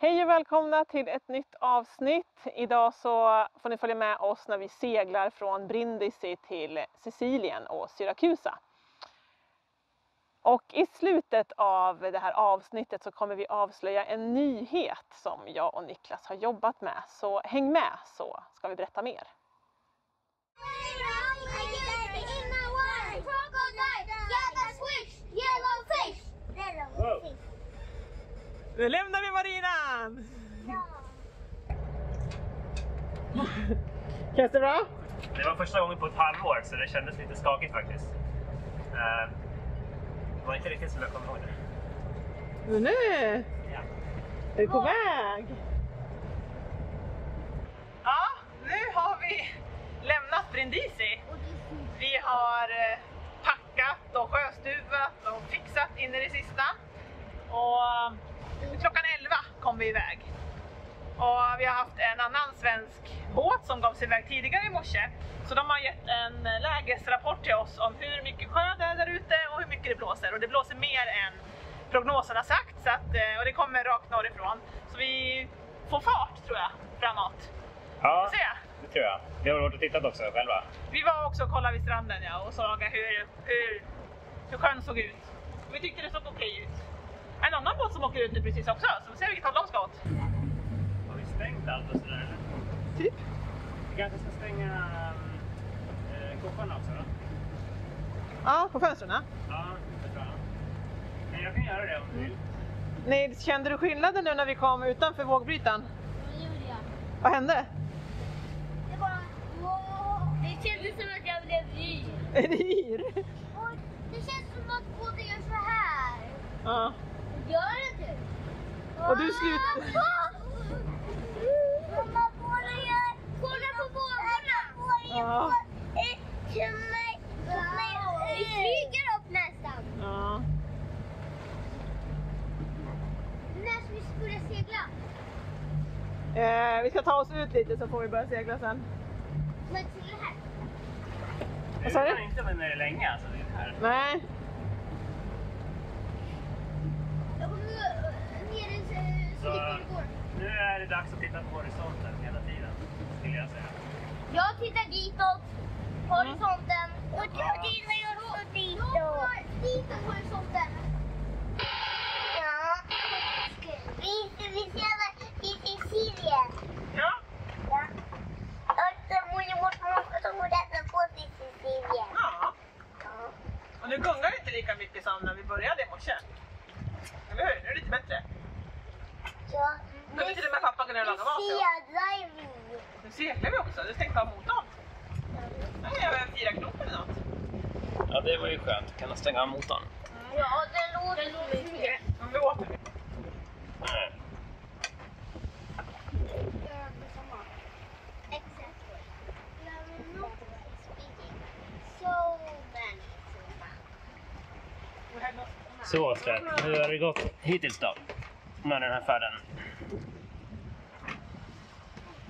Hej och välkomna till ett nytt avsnitt. Idag så får ni följa med oss när vi seglar från Brindisi till Sicilien och Syrakusa. Och i slutet av det här avsnittet så kommer vi avslöja en nyhet som jag och Niklas har jobbat med. Så häng med så ska vi berätta mer. Nu lämnar vi marinan! Ja. Känns det bra? Det var första gången på ett halvår så det kändes lite skakigt faktiskt. Det var inte riktigt som jag kommer ihåg det. Men nu är vi på väg! Ja, nu har vi lämnat Brindisi. Vi har packat och sjöstuvat och fixat in i det sista. Och klockan 11 kom vi iväg. Och vi har haft en annan svensk båt som gav sig iväg tidigare i morse. Så de har gett en lägesrapport till oss om hur mycket sjö det är där ute och hur mycket det blåser. Och det blåser mer än prognosen har sagt. Så att, och det kommer rakt norrifrån. Så vi får fart tror jag framåt. Ja, det tror jag. Vi har varit och tittat också själva. Vi var också och kollade vid stranden och såg hur sjön såg ut. Och vi tyckte det såg okej ut. En annan båt som åker ut nu precis också, så vi ser vilket håll de ska åt. Har vi stängt allt och sådär eller? Typ. Vi kanske ska stänga koffarna också då? Ja, på fönstren. Ja, det tror jag. Men jag kan göra det om du vill. Nej, kände du skillnaden nu när vi kom utanför vågbrytaren? Det gjorde jag. Vad hände? Det var... Det kändes som att jag blev yr. Är det yr? Och det känns som att båten gör så här. Ja. Gör det du? Och du slutar... Mamma, båten gör... Kolla på båtarna! Ja. Vi flyger upp nästan. Ja. När ska vi börja segla? Vi ska ta oss ut lite så får vi börja segla sen. Men segla här. Vad sa du? Det kan inte vara när det är länge alltså, det är här. Nej. Jag kommer ner så Så lite det går. nu är det dags att titta på horisonten hela tiden, skulle jag säga. Jag tittar ditåt. Horisonten. Och du tittar ju också ditåt. Ditåt horisonten. Ja. Vi seglar i Sicilien. Ja. Ja. Och mormor som hon räddade på sig i Sicilien. Ja. Ja. Och nu gungar det inte lika mycket som när vi började i morse. Eller hur? Nu är det lite bättre. Ja. Kunde till och med pappa kunna laga mat. Seglar vi. Nu seglar vi också. Du tänkte ha motorn. Nu gör vi en 4-knop eller något. Ja, det var ju skönt. Kan jag stänga av motorn? Ja, det låter mycket. Men vi åker. Nej. Exactly. Not speaking. So many. Så Oskar, hur har det gått hittills då? Med den här färden?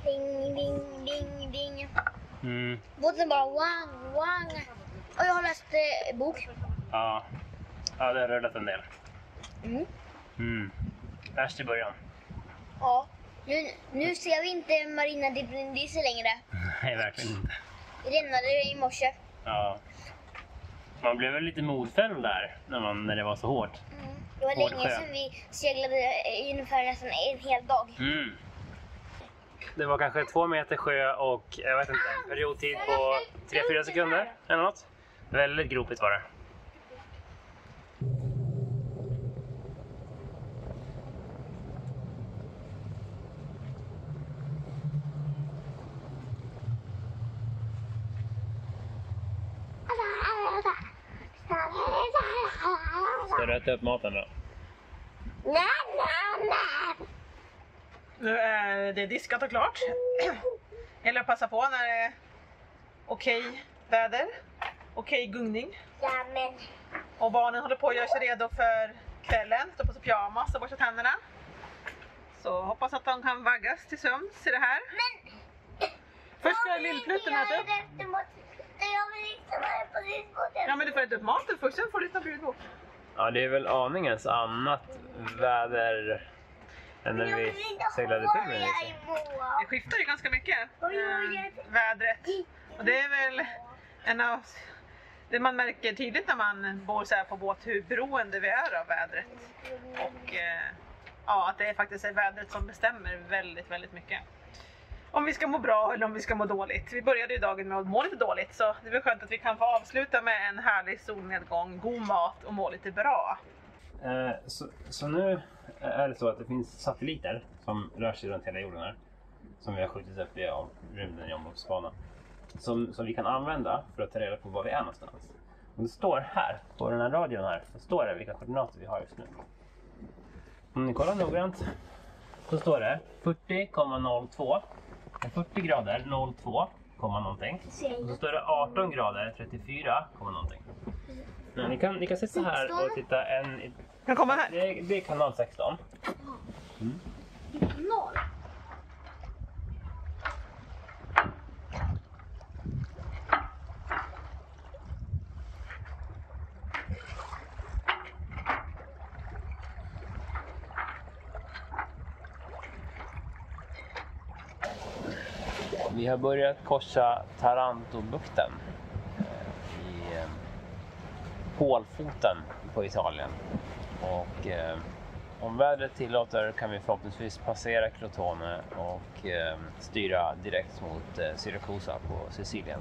Ding, ding, ding, ding. Mm. Båten bara wang, wang. Och jag har läst bok. Ja, det har rullat en del. Mm. Värst i början. Ja. Nu ser vi inte Marina di Brindisi längre. Nej, verkligen inte. Vi lämnade i morse. Ja. Man blev väl lite modfälld där när det var så hårt. Det var Hård länge sjö. sedan vi seglade ungefär nästan en hel dag. Mm. Det var kanske 2 meter sjö och jag vet inte, en periodtid på 3-4 sekunder eller något. Väldigt gropigt var det. Ska du äta upp maten då? Nu är det diskat och klart. Eller passa på när det är okej väder. Okej gungning. Ja, men... Och barnen håller på att göra sig redo för kvällen. Står på sig pyjamas och borstar tänderna. Så hoppas att de kan vaggas till sömns i det här. Men... Först ska lillplutten äta upp. Ja, men du får äta upp maten först, sen får du lyssna på ljudbok. Ja, det är väl aningens annat väder än när vi seglade till Brindisi. Det skiftar ju ganska mycket, vädret. Och det är väl en av det man märker tydligt när man bor så här på båt, hur beroende vi är av vädret. Och ja, att det faktiskt är vädret som bestämmer väldigt, väldigt mycket. Om vi ska må bra eller om vi ska må dåligt. Vi började ju dagen med att må lite dåligt, så det är väl skönt att vi kan få avsluta med en härlig solnedgång, god mat och må lite bra. Så nu är det så att det finns satelliter som rör sig runt hela jorden här. Som vi har skjutit upp i rymden i omloppsbana. Som vi kan använda för att ta reda på var vi är någonstans. Och det står här, på den här radion här, så står det vilka koordinater vi har just nu. Om ni kollar noggrant så står det 40,02. 40 grader 02, någonting. Och så står det 18 grader 34, någonting. Ni kan sitta här och titta Kan komma här. Det är kanal 16. Noll. Vi har börjat korsa Tarantobukten i Hålfoten på Italien. Och om vädret tillåter kan vi förhoppningsvis passera Crotone och styra direkt mot Siracusa på Sicilien.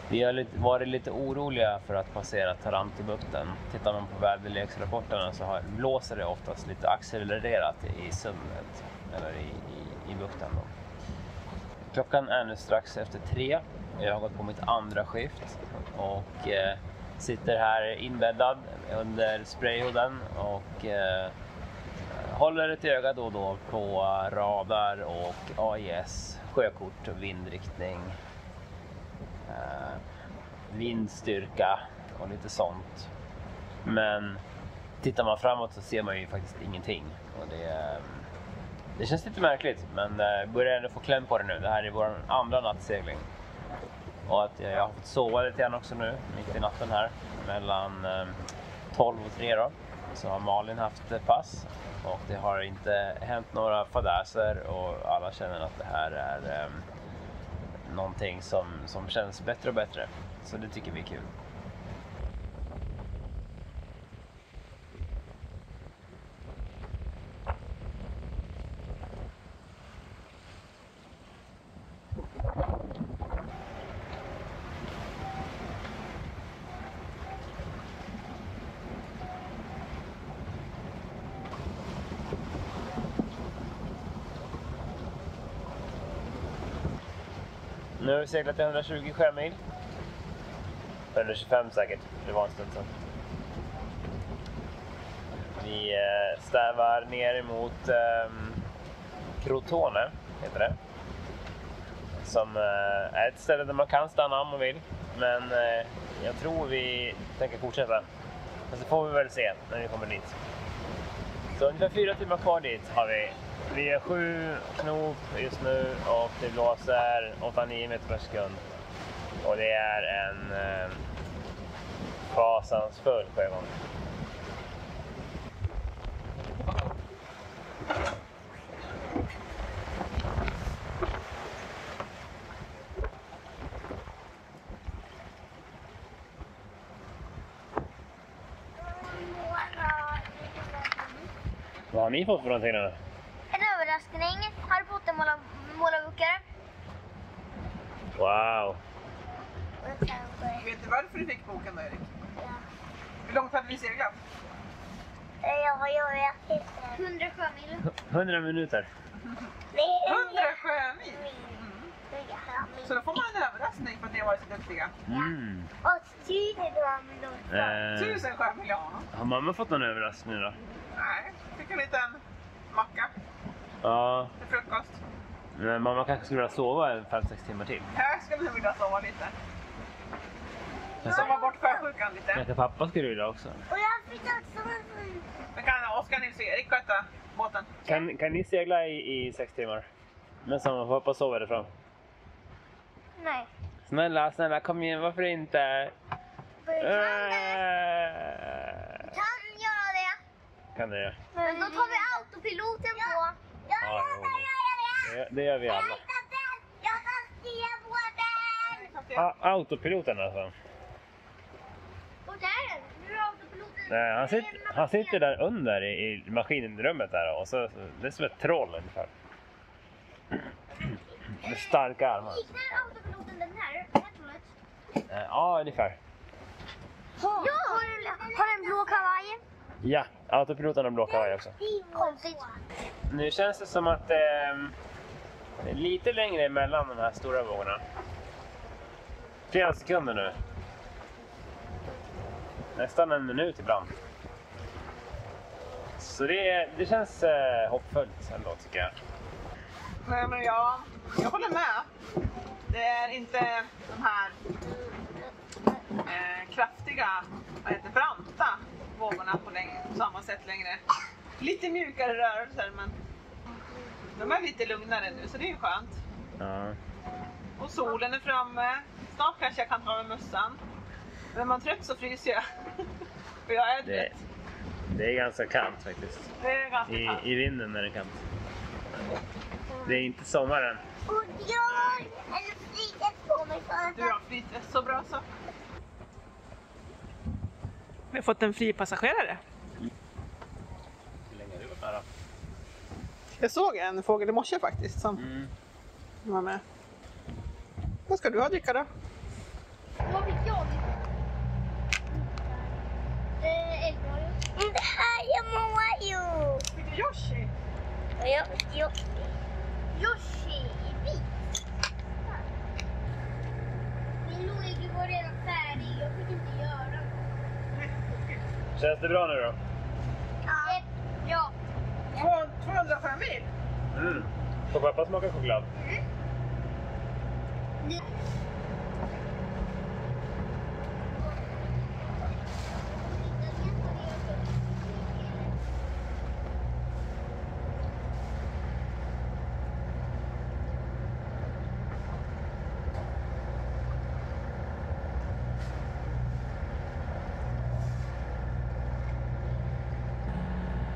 Vi har varit lite oroliga för att passera Tarantobukten. Tittar man på väderleksrapporterna så blåser det oftast lite accelererat i sundet eller i bukten då. Klockan är nu strax efter 3. Jag har gått på mitt andra skift och sitter här inbäddad under sprayhooden och håller ett öga då och då på radar och AIS, sjökort och vindriktning, vindstyrka och lite sånt. Men tittar man framåt så ser man ju faktiskt ingenting. Och det känns lite märkligt, men börjar ändå få kläm på det nu. Det här är vår andra nattsegling. Och att jag har fått sova lite grann också nu, mitt i natten här. Mellan 12 och 3 då. Så har Malin haft pass. Och det har inte hänt några fadäser och alla känner att det här är någonting som känns bättre och bättre. Så det tycker vi är kul. Nu har vi seglat 120 sjömil. 125 säkert, det var en stund sedan. Vi stävar ner emot Crotone, heter det. Som är ett ställe där man kan stanna om man vill. Men jag tror vi tänker fortsätta. Men så får vi väl se när vi kommer dit. Så ungefär 4 timmar kvar dit har vi. Vi är 7 knop just nu och det blåser 8-9 meter per sekund. Och det är en fasansfull sjögång. Vad har ni fått för någonting nu? En överraskning. Harry Potter målarböcker. Wow! Vet du varför du fick boken då, Erik? Ja. Hur långt hade vi seglat? Jag vet inte. 100 sjömil. 100 minuter. 100 sjömil! Så då får man en överraskning för att ni har varit så duktiga. Och 1000 sjömil, ja. Har mamma fått någon överraskning då? Nej, fick en liten macka Ja. till frukost. Men mamma kanske skulle vilja sova 5-6 timmar till. Här skulle jag vilja sova lite. Sova bort sjösjukan lite. Kanske pappa skulle vilja också. Och jag fick också en... Men kan Oskar, Nils och Erik sköta båten? Kan ni segla i 6 timmar? Men så får pappa sova därifrån. Nej. Snälla, kom igen, varför inte? Kan göra det. Kan det? Men då tar vi allt och autopiloten på. Ja, det gör vi alla. Jag kan styra båten. Autopiloten alltså. Och där, nu är autopiloten. Nej, han sitter där under i maskinrummet där och så det är som ett troll ungefär. Med starka armar. Liknar autopiloten den här trollet? Ja, ungefär. Ja, har en blå kavaj. Ja, autopiloten har blå kavaj också. Konstigt. Nu känns det som att det är lite längre mellan de här stora vågorna. Flera sekunder nu. Nästan en minut ibland. Så det känns hoppfullt ändå tycker jag. Nej, men jag håller med. Det är inte de här kraftiga, branta vågorna på samma sätt längre. Lite mjukare rörelser, men de är lite lugnare nu, så det är ju skönt. Ja. Och solen är framme. Snart kanske jag kan ta med mössan. Men är man trött så fryser jag. För jag är trött. Det är ganska kallt faktiskt. Det är ganska kallt. I vinden är det kallt. Det är inte sommaren. Och jag har en flytväst på mig. Du har flytväst, så bra så. Vi har fått en fri passagerare. Hur länge har du varit med då? Jag såg en fågel i morse faktiskt som var med. Vad ska du ha dricka då? Vad fick jag? Elmario. Det här är Mario. Fick du Yoshi? Ja, Yoshi i vit. Min Louie var redan färdig. Jag fick inte göra. Känns det bra nu då? Ja. 207 mil. Får pappa smaka choklad?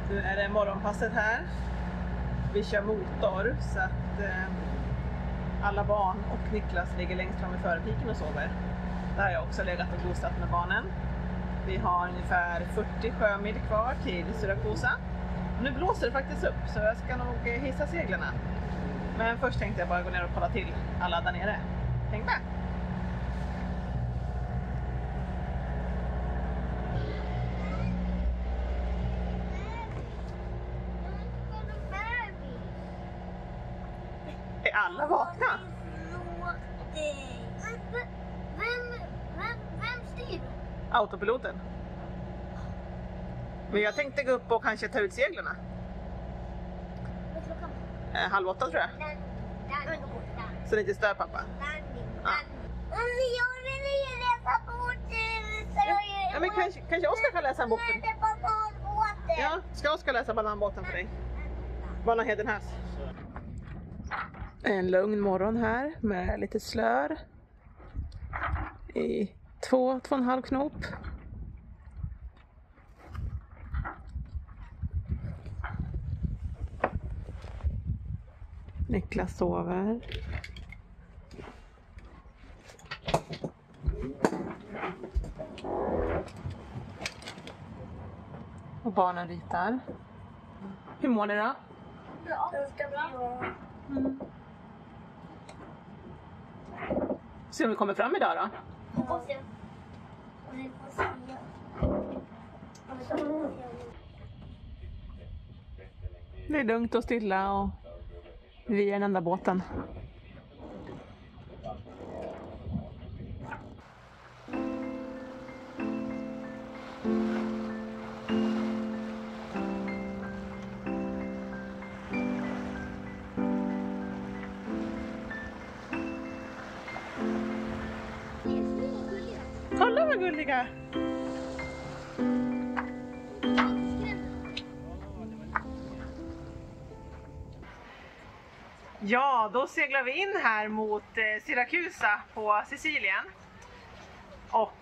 Nu är det morgonpasset här. Vi kör motor så att alla barn och Niklas ligger längst fram i förarpiken och sover. Där har jag också legat och gosat med barnen. Vi har ungefär 40 sjömil kvar till Syrakusa. Nu blåser det faktiskt upp så jag ska nog hissa seglarna. Men först tänkte jag bara gå ner och kolla till alla där nere. Häng med! Är alla vakna? Vem styr? Autopiloten. Men jag tänkte gå upp och kanske ta ut seglarna. Vad är klockan? 7:30 tror jag. Så det inte stör pappa. Ja. Jag vill ju läsa bort. Ja, men kanske Oskar kan läsa en bok för dig. Ja, ska Oskar läsa Bananbåten för dig? Banan Hedenhäs. En lugn morgon här med lite slör. I 2,5 knop. Niklas sover. Och barnen ritar. Hur mår ni då? Ja, ganska bra. Se om vi kommer fram idag då. Hoppas jag. Det är lugnt och stilla och vi är den enda båten. Kolla vad gulliga! Ja, då seglar vi in här mot Syrakusa på Sicilien. Och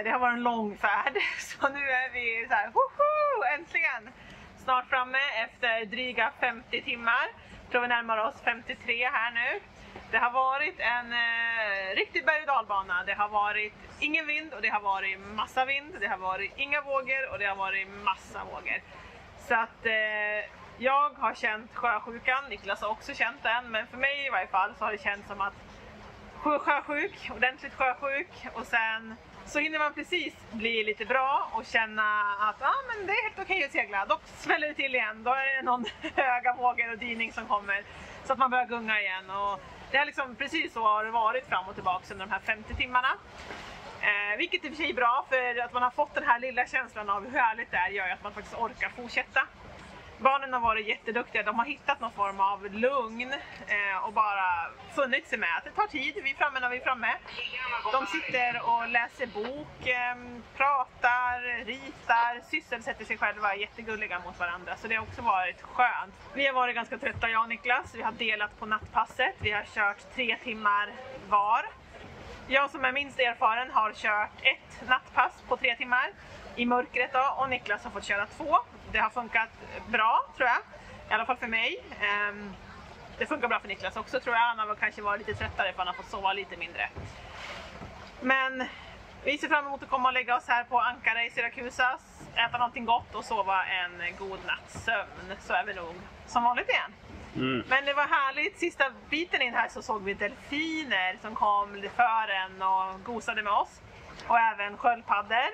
det har varit en lång färd, så nu är vi så här, woho, äntligen! snart framme efter dryga 50 timmar. Jag tror vi närmar oss 53 här nu. Det har varit en riktig berg- och dalbana. Det har varit ingen vind och det har varit massa vind. Det har varit inga vågor och det har varit massa vågor. Så att jag har känt sjösjukan, Niklas har också känt den. Men för mig i varje fall så har det känts som att sjösjuk, ordentligt sjösjuk. Och sen så hinner man precis bli lite bra och känna att men det är helt okej att segla. Då sväller det till igen, då är det någon höga vågor och dyning som kommer. Så att man börjar gunga igen. Och det är liksom precis så har det varit fram och tillbaka under de här 50 timmarna. Vilket i och för sig är bra, för att man har fått den här lilla känslan av hur härligt det är gör att man faktiskt orkar fortsätta. Barnen har varit jätteduktiga, de har hittat någon form av lugn och bara funnit sig med att det tar tid, vi är framme när vi är framme. De sitter och läser bok, pratar, ritar, sysselsätter sig själva, jättegulliga mot varandra. Så det har också varit skönt. Vi har varit ganska trötta, jag och Niklas, vi har delat på nattpasset, vi har kört 3 timmar var. Jag som är minst erfaren har kört 1 nattpass på 3 timmar i mörkret då, och Niklas har fått köra 2. Det har funkat bra tror jag, i alla fall för mig. Det funkar bra för Niklas också tror jag, han har kanske varit lite tröttare för han har fått sova lite mindre. Men vi ser fram emot att komma och lägga oss här på Ankara i Syrakusas, äta någonting gott och sova en god natts sömn, så är vi nog som vanligt igen. Men det var härligt, sista biten in här så såg vi delfiner som kom lite för en och gosade med oss. Och även sköldpaddor,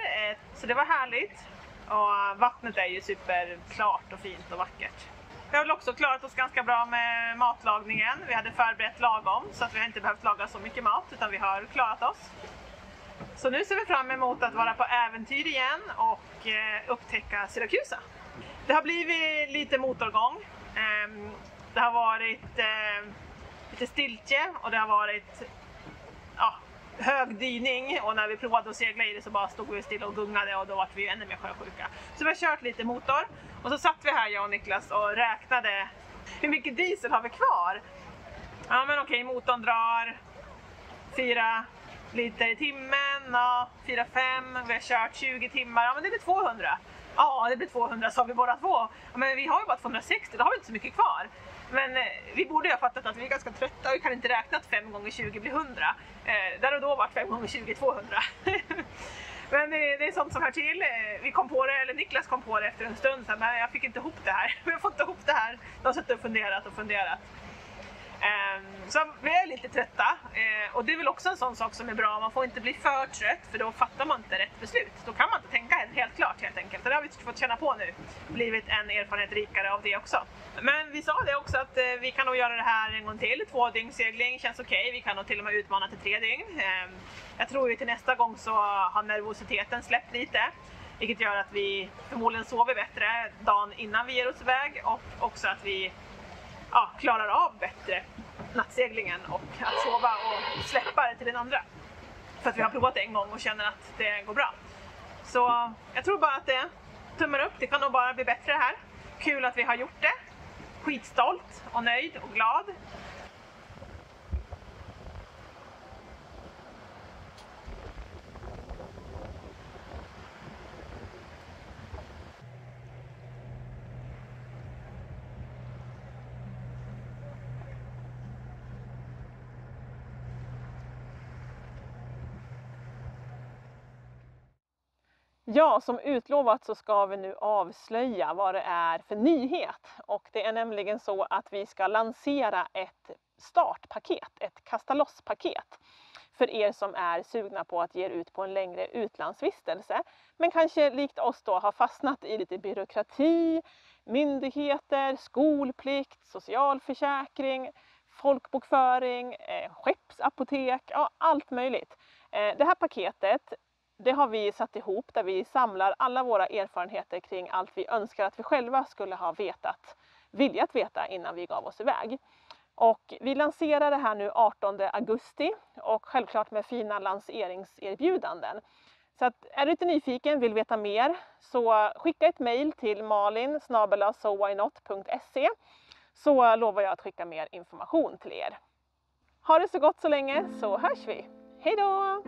så det var härligt. Och vattnet är ju superklart och fint och vackert. Vi har väl också klarat oss ganska bra med matlagningen. Vi hade förberett lagom så att vi har inte behövt laga så mycket mat utan vi har klarat oss. Så nu ser vi fram emot att vara på äventyr igen och upptäcka Syrakusa. Det har blivit lite motorgång. Det har varit lite stiltje och det har varit hög dyning, och när vi provade att segla i det så bara stod vi stilla och gungade och då var vi ännu mer sjösjuka. Så vi har kört lite motor och så satt vi här jag och Niklas och räknade hur mycket diesel har vi kvar. Ja men okej, motorn drar 4 liter i timmen, 4-5, vi har kört 20 timmar, ja men det blir 200. Ja det blir 200 sa vi båda två. Ja, men vi har ju bara 260, då har vi inte så mycket kvar. Men vi borde ju ha fattat att vi är ganska trötta och vi kan inte räkna att 5 gånger 20 blir 100. Där och då var 5 gånger 20 200. Men det är sånt som hör till. Vi kom på det, eller Niklas kom på det efter en stund. Så men jag fick inte ihop det här. Vi har fått ihop det här. De har suttit och funderat. Så vi är lite trötta. Och det är väl också en sån sak som är bra. Man får inte bli för trött, för då fattar man inte rätt beslut. Då kan man inte tänka helt klart helt enkelt. Och det har vi fått känna på nu. Blivit en erfarenhet rikare av det också. Men vi sa det också att vi kan nog göra det här en gång till. 2 dygns segling känns okej. Vi kan nog till och med utmana till 3 dygn. Jag tror ju till nästa gång så har nervositeten släppt lite. Vilket gör att vi förmodligen sover bättre dagen innan vi ger oss iväg. Och också att vi klarar av bättre nattseglingen och att sova och släppa det till den andra. För att vi har provat det en gång och känner att det går bra. Så jag tror bara att det tummar upp. Det kan nog bara bli bättre här. Kul att vi har gjort det. Skitstolt och nöjd och glad. Ja, som utlovat så ska vi nu avslöja vad det är för nyhet. Och det är nämligen så att vi ska lansera ett startpaket, ett kasta loss-paket. För er som är sugna på att ge er ut på en längre utlandsvistelse. Men kanske likt oss då har fastnat i lite byråkrati, myndigheter, skolplikt, socialförsäkring, folkbokföring, skeppsapotek, ja allt möjligt. Det här paketet, det har vi satt ihop där vi samlar alla våra erfarenheter kring allt vi önskar att vi själva skulle ha viljat veta innan vi gav oss iväg. Och vi lanserar det här nu 18 augusti och självklart med fina lanseringserbjudanden. Så att är du lite nyfiken, vill veta mer, så skicka ett mejl till malin@sowhynot.se så lovar jag att skicka mer information till er. Ha det så gott så länge, så hörs vi. Hej då!